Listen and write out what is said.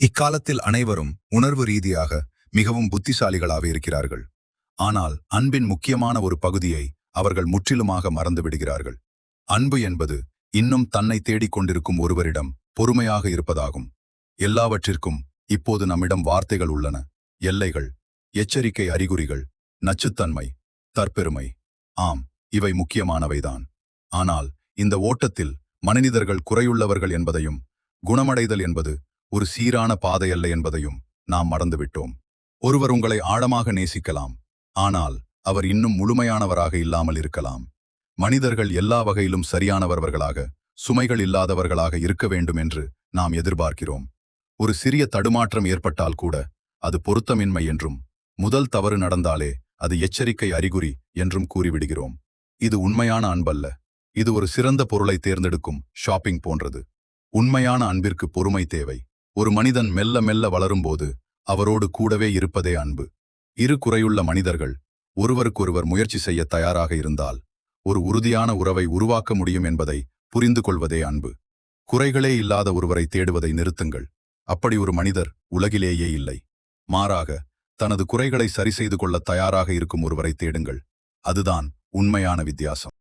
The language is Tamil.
இக்காலத்தில் அனைவரும் உணர்வு ரீதியாக மிகவும் புத்திசாலிகளாக இருக்கிறார்கள். ஆனால் அன்பின் முக்கியமான ஒரு பகுதியை அவர்கள் முற்றிலுமாக மறந்து விடுகிறார்கள். அன்பு என்பது இன்னும் தன்னை தேடிக் கொண்டிருக்கும் ஒருவரிடம் பொறுமையாக இருப்பதாகும். எல்லாவற்றிற்கும் இப்போது நம்மிடம் வார்த்தைகள் உள்ளன. எல்லைகள், எச்சரிக்கை அறிகுறிகள், நச்சுத்தன்மை, தற்பெருமை. ஆம், இவை முக்கியமானவைதான். ஆனால் இந்த ஓட்டத்தில் மனிதர்கள் குறையுள்ளவர்கள் என்பதையும், குணமடைதல் என்பது ஒரு சீரான பாதையல்ல என்பதையும் நாம் மறந்துவிட்டோம். ஒருவர் உங்களை ஆழமாக நேசிக்கலாம், ஆனால் அவர் இன்னும் முழுமையானவராக இல்லாமல் இருக்கலாம். மனிதர்கள் எல்லா வகையிலும் சரியானவர்களாக, சுமைகள் இல்லாதவர்களாக இருக்க வேண்டும் என்று நாம் எதிர்பார்க்கிறோம். ஒரு சிறிய தடுமாற்றம் ஏற்பட்டால் கூட அது பொருத்தமின்மை என்றும், முதல் தவறு நடந்தாலே அது எச்சரிக்கை அறிகுறி என்றும் கூறிவிடுகிறோம். இது உண்மையான அன்பல்ல. இது ஒரு சிறந்த பொருளை தேர்ந்தெடுக்கும் ஷாப்பிங் போன்றது. உண்மையான அன்பிற்கு பொறுமை தேவை. ஒரு மனிதன் மெல்ல மெல்ல வளரும்போது அவரோடு கூடவே இருப்பதே அன்பு. இரு குறையுள்ள மனிதர்கள் ஒருவருக்கொருவர் முயற்சி செய்ய தயாராக இருந்தால் ஒரு உறுதியான உறவை உருவாக்க முடியும் என்பதை புரிந்து கொள்வதே அன்பு. குறைகளே இல்லாத ஒருவரை தேடுவதை நிறுத்துங்கள். அப்படி ஒரு மனிதர் உலகிலேயே இல்லை. மாறாக தனது குறைகளை சரி செய்து கொள்ள தயாராக இருக்கும் ஒருவரை தேடுங்கள். அதுதான் உண்மையான வித்தியாசம்.